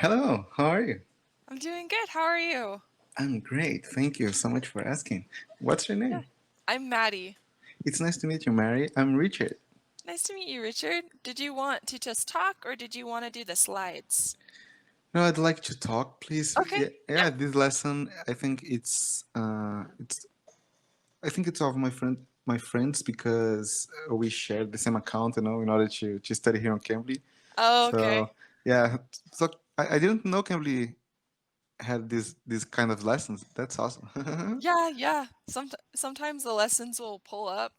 Hello, how are you? I'm doing good. How are you? I'm great. Thank you so much for asking. What's your Yeah. name? I'm Maddie. It's nice to meet you, Mary. I'm Richard. Nice to meet you, Richard. Did you want to just talk or did you want to do the slides? No, I'd like to talk, please. Okay. Yeah, Yep. this lesson, I think it's of my friends because we share the same account, in order to study here on Cambly. Oh, okay. So, yeah, so I didn't know Cambly had this kind of lessons. That's awesome. Yeah. Sometimes the lessons will pull up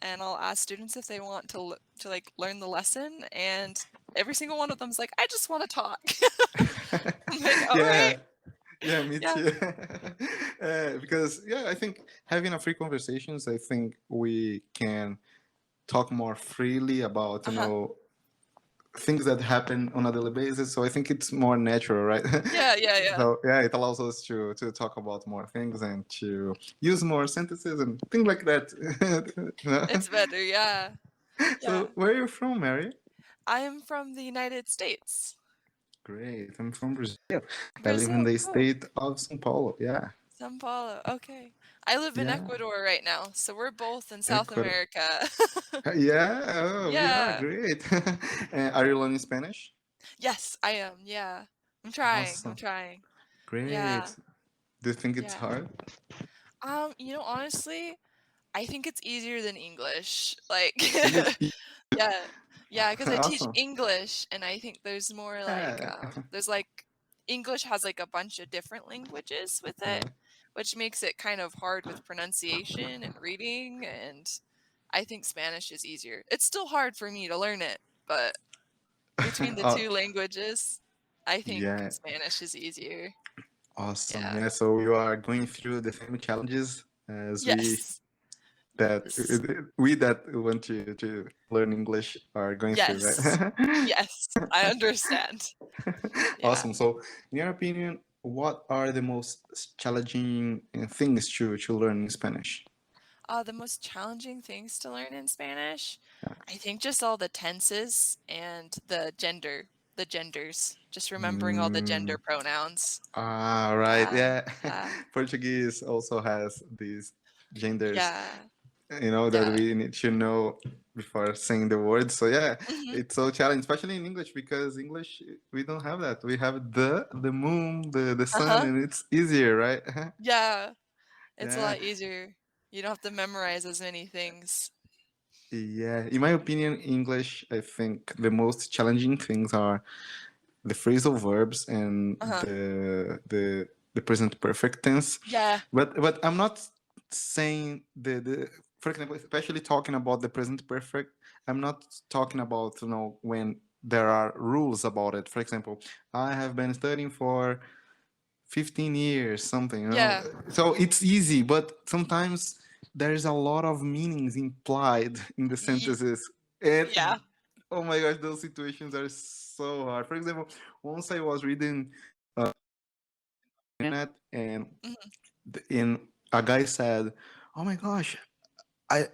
and I'll ask students if they want to like learn the lesson and every single one of them's like, I just want to talk. I'm like, all right. Yeah, yeah, me Yeah. too. Because I think having a free conversations, I think we can talk more freely about Uh-huh. things that happen on a daily basis. So I think it's more natural, right? Yeah. So it allows us to talk about more things and to use more sentences and things like that. It's better. Yeah. So Yeah. where are you from, Mary? I am from the United States. Great, I'm from Brazil. I live in Brazil. the Cool. state of São Paulo. Yeah, São Paulo. Okay. I live in yeah. Ecuador right now, so we're both in South Ecuador. America. Yeah, oh, yeah, Yeah. great. Are you learning Spanish? Yes, I am. Yeah. I'm trying. I'm Awesome. trying. Yeah. Great. Do you think it's Yeah. hard? Honestly, I think it's easier than English. Like, Think it's yeah. Yeah, because I teach awesome. English and I think there's more like Yeah. there's like English has like a bunch of different languages with it, which makes it kind of hard with pronunciation and reading and I think Spanish is easier. It's still hard for me to learn it, but between the Oh, two languages, I think yeah. Spanish is easier. Awesome. Yeah. Yeah. So you are going through the same challenges as Yes. that S- we that want to learn English are going through, Yes. right? Yes. I understand. Yeah. Awesome. So, in your opinion, what are the most challenging things to learn in Spanish? The most challenging things to learn in Spanish, I think just all the tenses and the genders, just remembering all the gender Mm, pronouns. right. Yeah. Yeah. Yeah. Portuguese also has these genders, Yeah. that Yeah. we need to know before saying the words. So yeah, Mhm. it's so challenging, especially in English, because English we don't have that. We have the moon, the sun, Uh-huh. and it's easier, right? Yeah. It's a Yeah. lot easier. You don't have to memorize as many things. Yeah. In my opinion, English, I think the most challenging things are the phrasal verbs and Uh-huh. the present perfect tense. Yeah. But I'm not saying the for example, especially talking about the present perfect. I'm not talking about when there are rules about it. For example, I have been studying for 15 years, something. Yeah. So it's easy, but sometimes there is a lot of meanings implied in the Ye sentences, and yeah. oh my gosh, those situations are so hard. For example, once I was reading internet, and Mhm. in a guy said, "Oh my gosh, I."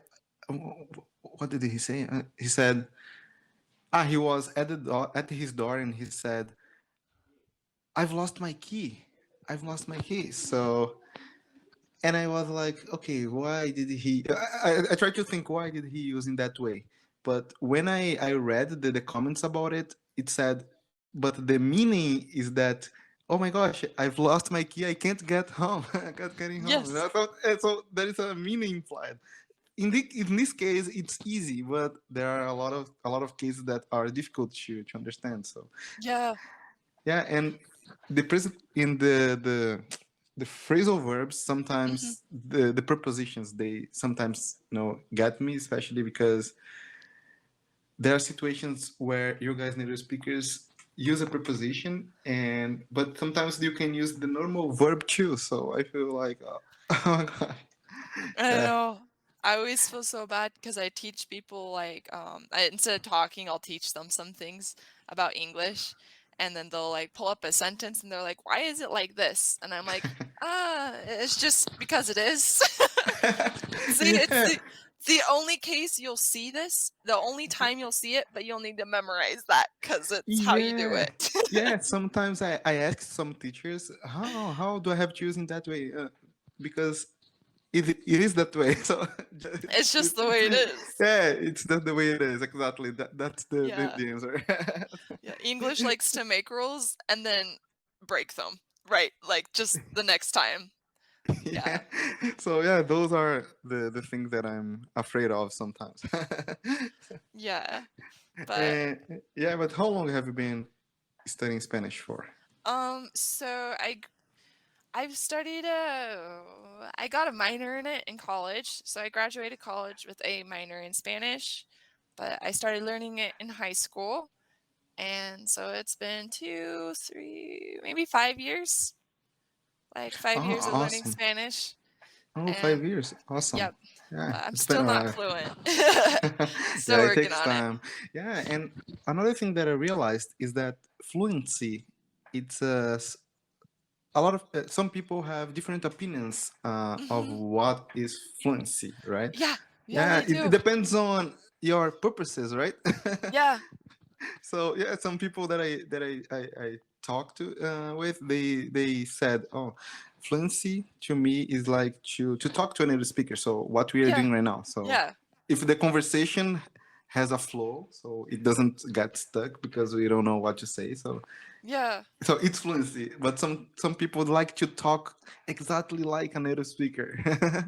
What did he say? He said, he was at at his door, and he said, "I've lost my key. I've lost my key." So, and I was like, okay, why did he? I tried to think, why did he use in that way? But when I read the comments about it, it said, but the meaning is that, oh my gosh, I've lost my key. I can't get home. I can't get home. Yes. So there is a meaning implied. In this case, it's easy, but there are a lot of cases that are difficult to understand. So Yeah. yeah, and the present in the phrasal verbs, Mhm. sometimes the prepositions, they sometimes get me, especially because there are situations where you guys native speakers use a preposition, and but sometimes you can use the normal verb too. So I feel like, oh my god. I uh, know. I always feel so bad because I teach people like instead of talking, I'll teach them some things about English, and then they'll like pull up a sentence and they're like, "Why is it like this?" And I'm like, it's just because it is." See, yeah, the only case you'll see this, the only time you'll see it, but you'll need to memorize that because it's how you do Yeah, it. yeah. Sometimes I ask some teachers, how do I have to use in that way? Because it is that way. So It's just the way it is. yeah, it's the way it is. Exactly. That's Yeah. the answer. Yeah, English likes to make rules and then break them. Right, like, just the next time. Yeah. Yeah. So yeah, those are the things that I'm afraid of sometimes. Yeah, but, And yeah, but how long have you been studying Spanish for? so I've studied, I got a minor in it in college, so I graduated college with a minor in Spanish, but I started learning it in high school, and so it's been 2, 3, maybe 5 years, like 5 Oh, years of learning awesome. Spanish, Oh, and 5 years. Awesome. yep, Yeah, but I'm it's been still a not while. fluent. Still Yeah, it working takes on it. time. Yeah, and another thing that I realized is that fluency, it's a lot of some people have different opinions of Mhm. what is fluency, right? Yeah, yeah, Yeah, they it do. depends on your purposes, right? Yeah, So yeah, some people that I talked to with, they said, oh, fluency to me is like to talk to a native speaker. So what we are yeah, doing right now. So yeah, if the conversation has a flow, so it doesn't get stuck because we don't know what to say. yeah, So it's fluency. But some people like to talk exactly like a native speaker.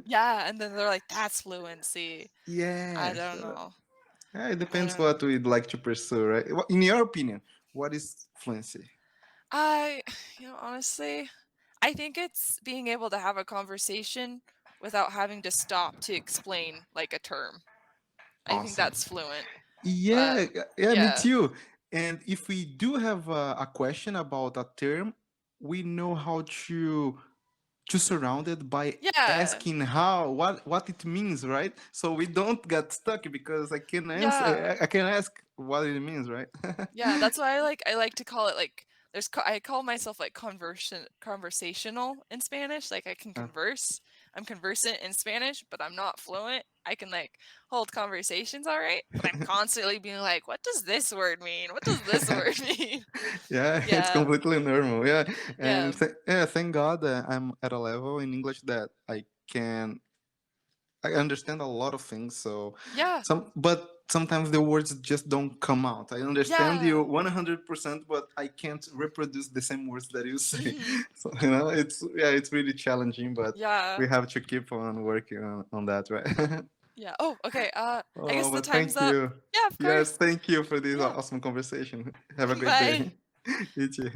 yeah, and then they're like, "That's fluency." I Yeah. don't So know. yeah, it I depends don't know. what we'd like to pursue, right? In your opinion, what is fluency? I honestly, I think it's being able to have a conversation without having to stop to explain, like, a term. I think Awesome. that's fluent, but Yeah, yeah, me yeah. too. And if we do have a question about a term, we know how to surround it by Yeah, asking how what it means, right? So we don't get stuck because I can yeah. answer. I can ask what it means, right? Yeah, that's why I like to call it, like I call myself, like, conversational in Spanish, like, I can Uh, converse. I'm conversant in Spanish, but I'm not fluent. I can, like, hold conversations alright, but I'm constantly being like, "What does this word mean? What does this word mean?" yeah, it's Yeah, completely normal. Yeah, yeah, and yeah, thank God that I'm at a level in English that I understand a lot of things. So yeah, but sometimes the words just don't come out. I understand you yeah. 100%, but I can't reproduce the same words that you say. Mhm. So it's really challenging, but Yeah, we have to keep on working on that, right? yeah. Oh, okay, I Oh, guess the but time's thank up. you. Yeah, of Yes, course. thank you for this Yeah. awesome conversation. Have a great Bye. day. You too.